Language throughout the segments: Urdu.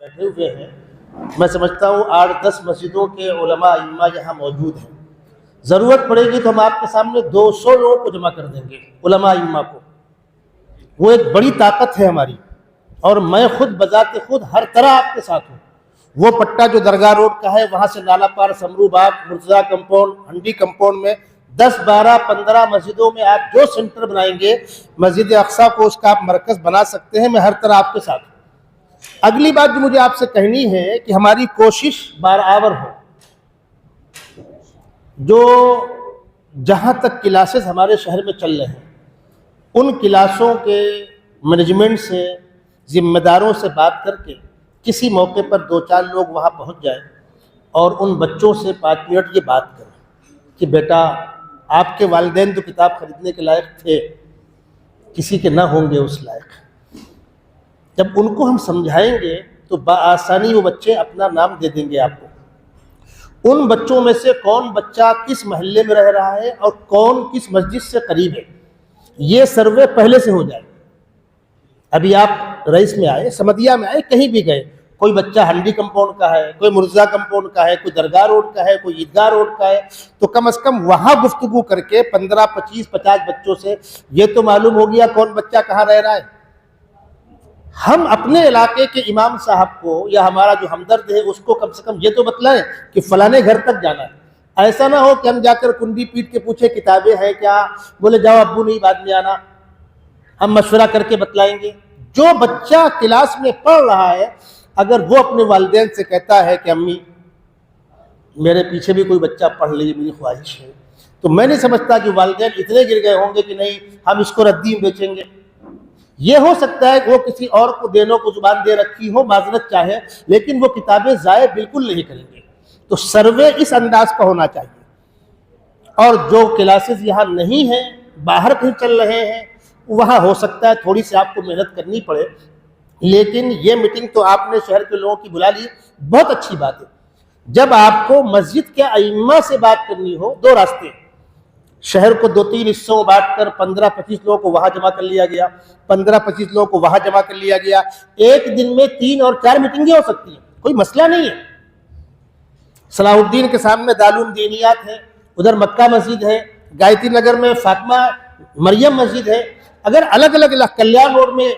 بیٹھے ہوئے ہیں، میں سمجھتا ہوں 8-10 مسجدوں کے علماء ائمہ یہاں موجود ہیں. ضرورت پڑے گی تو ہم آپ کے سامنے 200 لوگوں کو جمع کر دیں گے، علماء ائمہ کو. وہ ایک بڑی طاقت ہے ہماری، اور میں خود بذات خود ہر طرح آپ کے ساتھ ہوں. وہ پٹہ جو درگاہ روڈ کا ہے، وہاں سے نالا پار، سمرو باغ، مرتضیٰ کمپاؤنڈ، ہنڈی کمپاؤنڈ میں 10 12 15 مسجدوں میں آپ جو سینٹر بنائیں گے، مسجد اقصیٰ کو اس کا آپ مرکز بنا سکتے ہیں. میں ہر طرح آپ کے ساتھ ہوں. اگلی بات جو مجھے آپ سے کہنی ہے کہ ہماری کوشش بارآور ہو. جو جہاں تک کلاسز ہمارے شہر میں چل رہے ہیں، ان کلاسوں کے مینجمنٹ سے، ذمہ داروں سے بات کر کے کسی موقع پر 2-4 لوگ وہاں پہنچ جائیں اور ان بچوں سے 5 منٹ یہ بات کریں کہ بیٹا آپ کے والدین تو کتاب خریدنے کے لائق تھے، کسی کے نہ ہوں گے اس لائق. جب ان کو ہم سمجھائیں گے تو بآسانی وہ بچے اپنا نام دے دیں گے آپ کو. ان بچوں میں سے کون بچہ کس محلے میں رہ رہا ہے اور کون کس مسجد سے قریب ہے، یہ سروے پہلے سے ہو جائے. ابھی آپ رئیس میں آئے، سمدیہ میں آئے، کہیں بھی گئے، کوئی بچہ ہنڈی کمپاؤنڈ کا ہے، کوئی مرزا کمپاؤنڈ کا ہے، کوئی درگاہ روڈ کا ہے، کوئی عیدگاہ روڈ کا ہے، تو کم از کم وہاں گفتگو کر کے 15 25 50 بچوں سے یہ تو معلوم ہو گیا کون بچہ کہاں رہ رہا ہے. ہم اپنے علاقے کے امام صاحب کو یا ہمارا جو ہمدرد ہے اس کو کم سے کم یہ تو بتلائیں کہ فلانے گھر تک جانا ہے. ایسا نہ ہو کہ ہم جا کر کنڈی پیٹ کے پوچھے کتابیں ہیں کیا، بولے جاؤ ابو نہیں بعد میں آنا. ہم مشورہ کر کے بتلائیں گے. جو بچہ کلاس میں پڑھ رہا ہے اگر وہ اپنے والدین سے کہتا ہے کہ امی میرے پیچھے بھی کوئی بچہ پڑھ لے، میری خواہش ہے، تو میں نہیں سمجھتا کہ والدین اتنے گر گئے ہوں گے کہ نہیں ہم اس کو ردی میں بیچیں گے. یہ ہو سکتا ہے کہ وہ کسی اور کو دینوں کو زبان دے رکھی ہو، معذرت چاہے، لیکن وہ کتابیں ضائع بالکل نہیں کریں گے. تو سروے اس انداز کا ہونا چاہیے. اور جو کلاسز یہاں نہیں ہیں، باہر کہیں چل رہے ہیں، وہاں ہو سکتا ہے تھوڑی سی آپ کو محنت کرنی پڑے. لیکن یہ میٹنگ تو آپ نے شہر کے لوگوں کی بلا لی، بہت اچھی بات ہے. جب آپ کو مسجد کے ائمہ سے بات کرنی ہو، 2 راستے. شہر کو 2-3 حصوں میں بانٹ کر 15 25 لوگوں کو وہاں جمع کر لیا گیا، 15 25 لوگوں کو وہاں جمع کر لیا گیا. ایک دن میں 3 اور 4 میٹنگیں ہو سکتی ہیں، کوئی مسئلہ نہیں ہے. صلاح الدین کے سامنے دارالعلوم دینیات ہے، ادھر مکہ مسجد ہے، گایتری نگر میں فاطمہ مریم مسجد ہے، اگر الگ الگ کلیان روڈ میں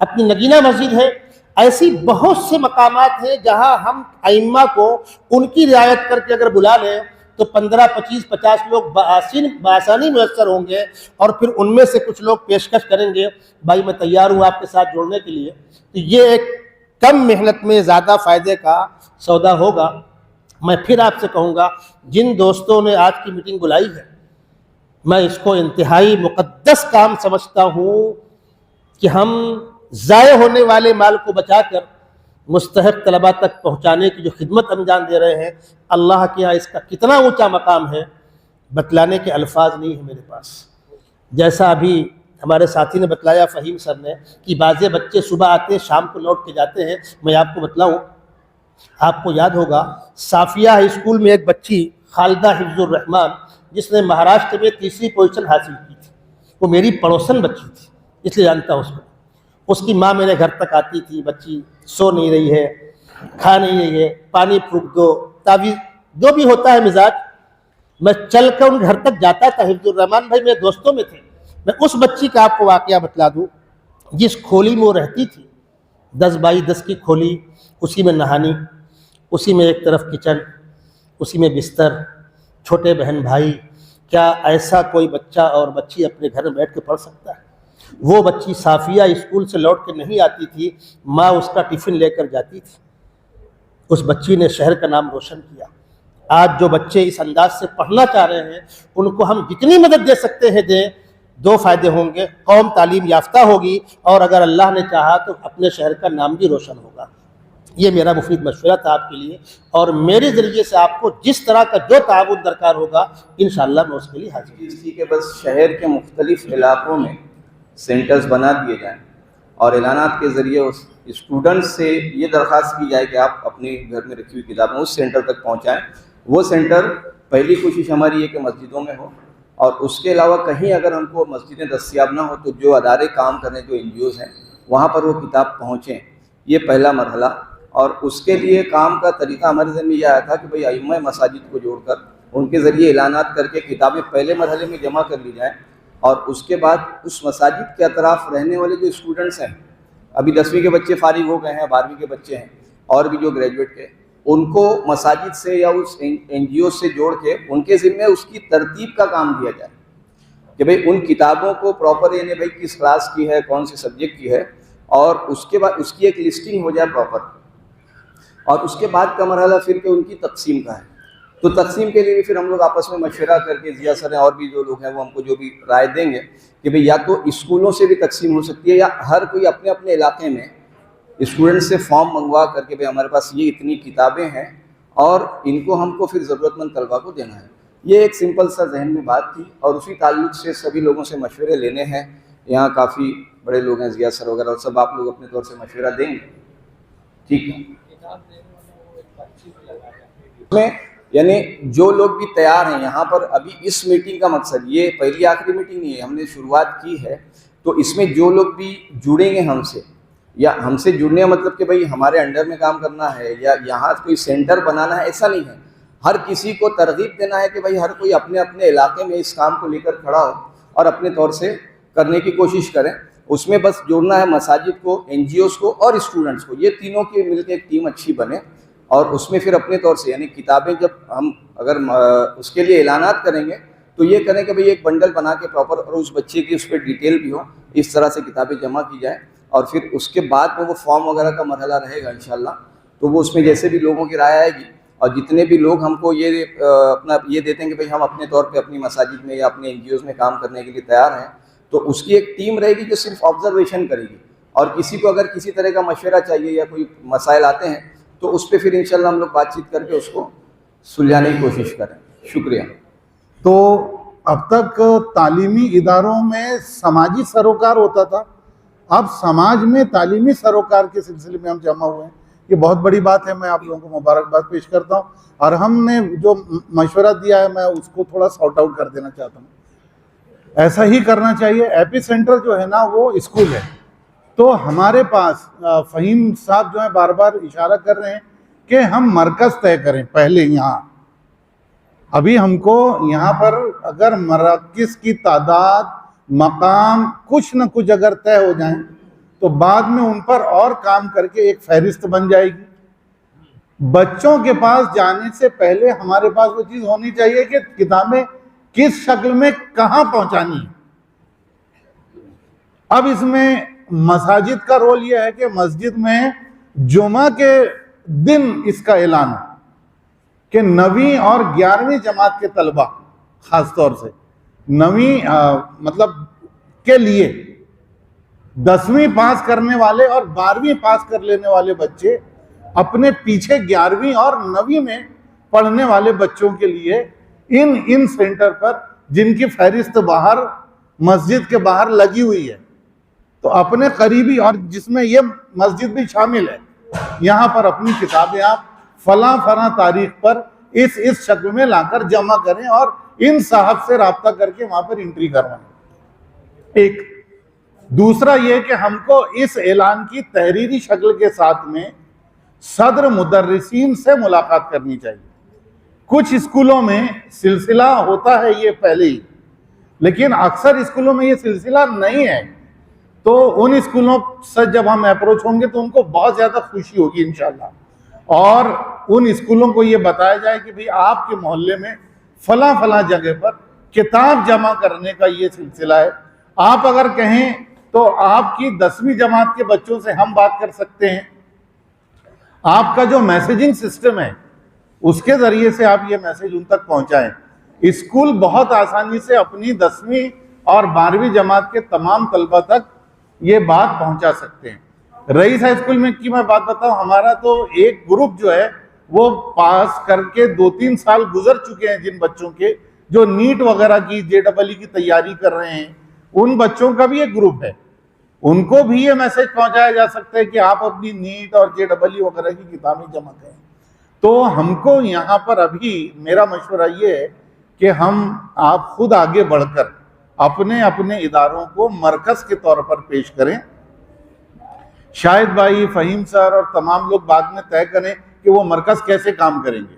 اپنی نگینہ مسجد ہے. ایسی بہت سے مقامات ہیں جہاں ہم ائمہ کو ان کی رعایت کر کے اگر بلا لیں تو 15 25 50 لوگ بآسانی میسر ہوں گے. اور پھر ان میں سے کچھ لوگ پیشکش کریں گے بھائی میں تیار ہوں آپ کے ساتھ جوڑنے کے لیے. تو یہ ایک کم محنت میں زیادہ فائدے کا سودا ہوگا. میں پھر آپ سے کہوں گا، جن دوستوں نے آج کی میٹنگ بلائی ہے، میں اس کو انتہائی مقدس کام سمجھتا ہوں کہ ہم ضائع ہونے والے مال کو بچا کر مستحق طلباء تک پہنچانے کی جو خدمت انجام دے رہے ہیں، اللہ کے یہاں اس کا کتنا اونچا مقام ہے بتلانے کے الفاظ نہیں ہے میرے پاس. جیسا ابھی ہمارے ساتھی نے بتلایا، فہیم سر نے، کہ بعض بچے صبح آتے ہیں شام کو لوٹ کے جاتے ہیں. میں آپ کو بتلاؤں، آپ کو یاد ہوگا صافیہ ہائی اسکول میں ایک بچی خالدہ حفظ الرحمان جس نے مہاراشٹر میں 3ری پوزیشن حاصل کی تھی، وہ میری پڑوسن بچی تھی، اس لیے جانتا ہوں اس کو. اس کی ماں میرے گھر تک آتی تھی، بچی سو نہیں رہی ہے، کھا نہیں رہی ہے، پانی پھونک دو، تعویذ جو بھی ہوتا ہے مزاج. میں چل کر ان گھر تک جاتا تھا. حفظ الرحمان بھائی میرے دوستوں میں تھے. میں اس بچی کا آپ کو واقعہ بتلا دوں. جس کھولی میں وہ رہتی تھی، 10x10 کی کھولی، اسی میں نہانی، اسی میں ایک طرف کچن، اسی میں بستر، چھوٹے بہن بھائی. کیا ایسا کوئی بچہ اور بچی اپنے گھر میں بیٹھ کے پڑھ سکتا ہے؟ وہ بچی صافیہ اسکول سے لوٹ کے نہیں آتی تھی، ماں اس کا ٹفن لے کر جاتی تھی. اس بچی نے شہر کا نام روشن کیا. آج جو بچے اس انداز سے پڑھنا چاہ رہے ہیں ان کو ہم جتنی مدد دے سکتے ہیں دیں. 2 فائدے ہوں گے، قوم تعلیم یافتہ ہوگی، اور اگر اللہ نے چاہا تو اپنے شہر کا نام بھی روشن ہوگا. یہ میرا مفید مشورہ تھا آپ کے لیے، اور میرے ذریعے سے آپ کو جس طرح کا جو تعاون درکار ہوگا انشاءاللہ میں اس کے لیے حاضر ہوں. اس کی کہ بس شہر کے مختلف علاقوں میں سینٹرز بنا دیے جائیں اور اعلانات کے ذریعے اس اسٹوڈنٹ سے یہ درخواست کی جائے کہ آپ اپنے گھر میں رکھی ہوئی کتابیں اس سینٹر تک پہنچائیں. وہ سینٹر پہلی کوشش ہماری یہ کہ مسجدوں میں ہو، اور اس کے علاوہ کہیں اگر ہم کو مسجدیں دستیاب نہ ہو تو جو ادارے کام کرنے، جو NGOs ہیں، وہاں پر وہ کتاب پہنچیں. یہ پہلا مرحلہ. اور اس کے لیے کام کا طریقہ ہمارے ذہن میں یہ آیا تھا کہ بھئی ائمہ مساجد کو جوڑ کر ان کے ذریعے اعلانات کر کے کتابیں پہلے مرحلے میں جمع کر لی جائیں، اور اس کے بعد اس مساجد کے اطراف رہنے والے جو اسٹوڈنٹس ہیں، ابھی 10ویں کے بچے فارغ ہو گئے ہیں، 12ویں کے بچے ہیں اور بھی جو گریجویٹ کے، ان کو مساجد سے یا اس این جی او سے جوڑ کے ان کے ذمہ اس کی ترتیب کا کام دیا جائے کہ بھئی ان کتابوں کو پراپر، یعنی بھئی کس کلاس کی ہے، کون سے سبجیکٹ کی ہے، اور اس کے بعد اس کی ایک لسٹنگ ہو جائے پراپر، اور اس کے بعد کا مرحلہ پھر کہ ان کی تقسیم کا ہے۔ تو تقسیم کے لیے پھر ہم لوگ آپس میں مشورہ کر کے ضیاء سر ہیں اور بھی جو لوگ ہیں وہ ہم کو جو بھی رائے دیں گے کہ بھئی یا تو اسکولوں سے بھی تقسیم ہو سکتی ہے، یا ہر کوئی اپنے اپنے علاقے میں اسٹوڈنٹ سے فارم منگوا کر کے بھئی ہمارے پاس یہ اتنی کتابیں ہیں اور ان کو ہم کو پھر ضرورت مند طلبہ کو دینا ہے۔ یہ ایک سمپل سا ذہن میں بات تھی، اور اسی تعلق سے سبھی لوگوں سے مشورے لینے ہیں۔ یہاں کافی بڑے لوگ ہیں، ضیاء سر وغیرہ، اور سب آپ لوگ اپنے طور سے مشورہ دیں گے، ٹھیک ہے؟ میں یعنی جو لوگ بھی تیار ہیں یہاں پر، ابھی اس میٹنگ کا مقصد یہ پہلی آخری میٹنگ نہیں ہے، ہم نے شروعات کی ہے، تو اس میں جو لوگ بھی جڑیں گے ہم سے، یا ہم سے جڑنے کا مطلب کہ بھئی ہمارے انڈر میں کام کرنا ہے یا یہاں کوئی سینٹر بنانا ہے، ایسا نہیں ہے۔ ہر کسی کو ترغیب دینا ہے کہ بھئی ہر کوئی اپنے اپنے علاقے میں اس کام کو لے کر کھڑا ہو اور اپنے طور سے کرنے کی کوشش کریں۔ اس میں بس جوڑنا ہے مساجد کو، این جی اوز کو اور اسٹوڈنٹس کو، یہ تینوں کی مل کے ایک ٹیم اچھی بنے، اور اس میں پھر اپنے طور سے، یعنی کتابیں جب ہم اگر اس کے لیے اعلانات کریں گے تو یہ کریں کہ بھئی ایک بنڈل بنا کے پراپر، اور اس بچے کی اس پہ ڈیٹیل بھی ہو، اس طرح سے کتابیں جمع کی جائیں، اور پھر اس کے بعد میں وہ فارم وغیرہ کا مرحلہ رہے گا انشاءاللہ، تو وہ اس میں جیسے بھی لوگوں کی رائے آئے گی، اور جتنے بھی لوگ ہم کو یہ اپنا یہ دیتے ہیں کہ بھئی ہم اپنے طور پہ اپنی مساجد میں یا اپنے این جی اوز میں کام کرنے کے لیے تیار ہیں، تو اس کی ایک ٹیم رہے گی جو صرف آبزرویشن کرے گی، اور کسی کو اگر کسی طرح کا مشورہ چاہیے یا کوئی مسائل آتے ہیں تو اس پہ پھر انشاءاللہ ہم لوگ بات چیت کر کے اس کو سلجھانے کی کوشش کریں۔ شکریہ۔ تو اب تک تعلیمی اداروں میں سماجی سروکار ہوتا تھا، اب سماج میں تعلیمی سروکار کے سلسلے میں ہم جمع ہوئے ہیں، یہ بہت بڑی بات ہے، میں آپ لوگوں کو مبارکباد پیش کرتا ہوں، اور ہم نے جو مشورہ دیا ہے میں اس کو تھوڑا سارٹ آؤٹ کر دینا چاہتا ہوں۔ ایسا ہی کرنا چاہیے۔ ایپی سینٹر جو ہے نا وہ اسکول ہے، تو ہمارے پاس فہیم صاحب جو ہیں بار بار اشارہ کر رہے ہیں کہ ہم مرکز طے کریں پہلے یہاں۔ ابھی ہم کو یہاں پر اگر مراکز کی تعداد، مقام کچھ نہ کچھ اگر طے ہو جائیں تو بعد میں ان پر اور کام کر کے ایک فہرست بن جائے گی۔ بچوں کے پاس جانے سے پہلے ہمارے پاس وہ چیز ہونی چاہیے کہ کتابیں کس شکل میں کہاں پہنچانی ہیں۔ اب اس میں مساجد کا رول یہ ہے کہ مسجد میں جمعہ کے دن اس کا اعلان ہو کہ 9ویں اور 11ویں جماعت کے طلبہ، خاص طور سے 9ویں مطلب کے لیے 10ویں پاس کرنے والے اور 12ویں پاس کر لینے والے بچے اپنے پیچھے 11ویں اور 9ویں میں پڑھنے والے بچوں کے لیے ان سینٹر پر، جن کی فہرست باہر مسجد کے باہر لگی ہوئی ہے، تو اپنے قریبی، اور جس میں یہ مسجد بھی شامل ہے، یہاں پر اپنی کتابیں آپ فلاں تاریخ پر اس شکل میں لا کر جمع کریں اور ان صاحب سے رابطہ کر کے وہاں پر انٹری کروائیں۔ ایک دوسرا یہ کہ ہم کو اس اعلان کی تحریری شکل کے ساتھ میں صدر مدرسین سے ملاقات کرنی چاہیے۔ کچھ اسکولوں میں سلسلہ ہوتا ہے یہ پہلے ہی، لیکن اکثر اسکولوں میں یہ سلسلہ نہیں ہے، تو ان اسکولوں سے جب ہم اپروچ ہوں گے تو ان کو بہت زیادہ خوشی ہوگی انشاءاللہ، اور ان اسکولوں کو یہ بتایا جائے کہ بھئی آپ کے محلے میں فلاں جگہ پر کتاب جمع کرنے کا یہ سلسلہ ہے۔ آپ اگر کہیں تو آپ کی 10ویں جماعت کے بچوں سے ہم بات کر سکتے ہیں۔ آپ کا جو میسیجنگ سسٹم ہے اس کے ذریعے سے آپ یہ میسیج ان تک پہنچائیں۔ اسکول بہت آسانی سے اپنی 10ویں اور 12ویں جماعت کے تمام طلبہ تک یہ بات پہنچا سکتے ہیں۔ رئیس ہائی اسکول میں کی میں بات بتاؤں، ہمارا تو ایک گروپ جو ہے وہ پاس کر کے 2-3 سال گزر چکے ہیں، جن بچوں کے جو نیٹ وغیرہ کی JEE کی تیاری کر رہے ہیں، ان بچوں کا بھی ایک گروپ ہے، ان کو بھی یہ میسج پہنچایا جا سکتا ہے کہ آپ اپنی نیٹ اور JEE وغیرہ کی کتابیں جمع کریں۔ تو ہم کو یہاں پر ابھی میرا مشورہ یہ ہے کہ آپ خود آگے بڑھ کر اپنے اداروں کو مرکز کے طور پر پیش کریں۔ شاہد بھائی، فہیم سر اور تمام لوگ بعد میں طے کریں کہ وہ مرکز کیسے کام کریں گے،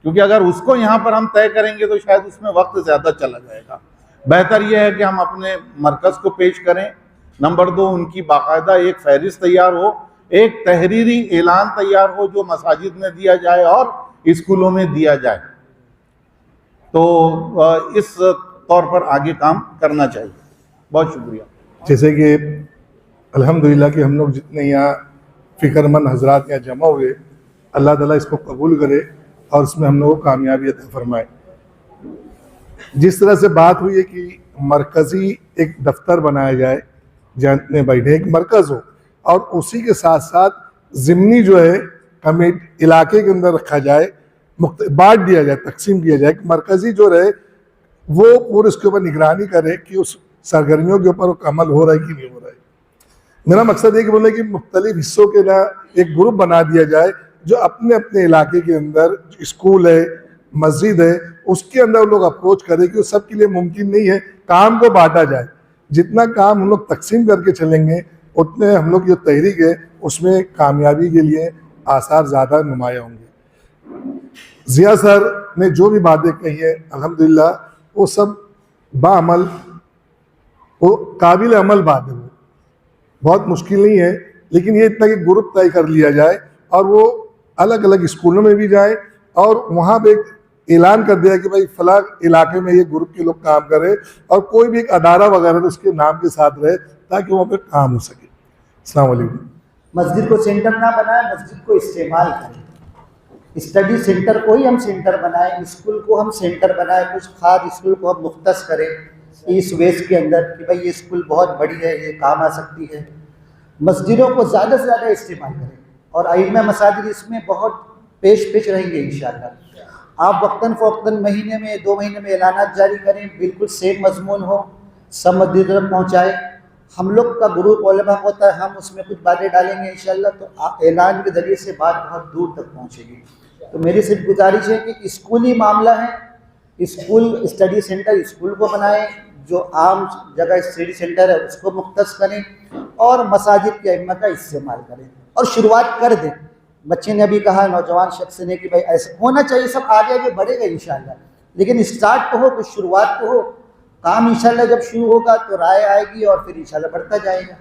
کیونکہ اگر اس کو یہاں پر ہم طے کریں گے تو شاید اس میں وقت زیادہ چلا جائے گا۔ بہتر یہ ہے کہ ہم اپنے مرکز کو پیش کریں۔ نمبر 2، ان کی باقاعدہ ایک فہرست تیار ہو، ایک تحریری اعلان تیار ہو جو مساجد میں دیا جائے اور اسکولوں میں دیا جائے، تو اس طور پر آگے کام کرنا چاہیے۔ بہت شکریہ۔ جیسے کہ الحمدللہ کہ ہم لوگ جتنے یہاں فکر مند حضرات یہاں جمع ہوئے، اللہ تعالیٰ اس کو قبول کرے اور اس میں ہم لوگوں کو کامیابی عطا فرمائے۔ جس طرح سے بات ہوئی ہے کہ مرکزی ایک دفتر بنایا جائے جہاں اتنے بیٹھے، ایک مرکز ہو، اور اسی کے ساتھ ساتھ ضمنی جو ہے کمیٹی علاقے کے اندر رکھا جائے، بانٹ دیا جائے، تقسیم کیا جائے، کہ مرکزی جو رہے وہ پورے اس کے اوپر نگرانی کرے کہ اس سرگرمیوں کے اوپر عمل ہو رہا ہے کہ نہیں ہو رہا ہے۔ میرا مقصد یہ کہ بولے کہ مختلف حصوں کے نا ایک گروپ بنا دیا جائے جو اپنے اپنے علاقے کے اندر اسکول ہے، مسجد ہے، اس کے اندر لوگ اپروچ کرے کہ وہ سب کے لیے ممکن نہیں ہے، کام کو بانٹا جائے۔ جتنا کام ہم لوگ تقسیم کر کے چلیں گے اتنے ہم لوگ جو تحریک ہے اس میں کامیابی کے لیے آثار زیادہ نمایاں ہوں گے۔ ضیاء سر نے جو بھی باتیں کہی ہیں الحمدللہ وہ سب بعمل، وہ قابل عمل بات ہے، وہ بہت مشکل نہیں ہے، لیکن یہ اتنا کہ گروپ طے کر لیا جائے اور وہ الگ الگ اسکولوں میں بھی جائے اور وہاں پہ اعلان کر دیا کہ بھائی فلاں علاقے میں یہ گروپ کے لوگ کام کرے اور کوئی بھی ایک ادارہ وغیرہ اس کے نام کے ساتھ رہے تاکہ وہاں پہ کام ہو سکے۔ السلام علیکم۔ مسجد کو سینٹر نہ بنائیں، مسجد کو استعمال کریں، اسٹڈی سینٹر کو ہی ہم سینٹر بنائیں، اسکول کو ہم سینٹر بنائیں، کچھ خاص اسکول کو ہم مختص کریں اس ویس کے اندر کہ بھائی یہ اسکول بہت بڑی ہے، یہ کام آ سکتی ہے۔ مسجدوں کو زیادہ سے زیادہ استعمال کریں اور ائمہ مساجد اس میں بہت پیش رہیں گے انشاءاللہ۔ آپ وقتاً فوقتاً مہینے میں 2 مہینے میں اعلانات جاری کریں، بالکل سیم مضمون ہو، سب مسجدوں تک پہنچائیں۔ ہم لوگ کا گروپ علماء ہوتا ہے، ہم اس میں کچھ باتیں ڈالیں گے انشاءاللہ تو اعلان کے ذریعے سے بات بہت دور تک پہنچے گی۔ تو میری صرف گزارش ہے کہ اسکولی معاملہ ہے، اسکول اسٹڈی سینٹر اسکول کو بنائیں، جو عام جگہ اسٹڈی سینٹر ہے اس کو مختص کریں اور مساجد کے ائمہ کا استعمال کریں اور شروعات کر دیں۔ بچے نے ابھی کہا، نوجوان شخص نے، کہ بھائی ایسا ہونا چاہیے، سب آگے آگے بڑھے گا انشاءاللہ، لیکن اسٹارٹ تو ہو، کچھ شروعات تو ہو۔ کام انشاءاللہ جب شروع ہوگا تو رائے آئے گی اور پھر انشاءاللہ بڑھتا جائے گا۔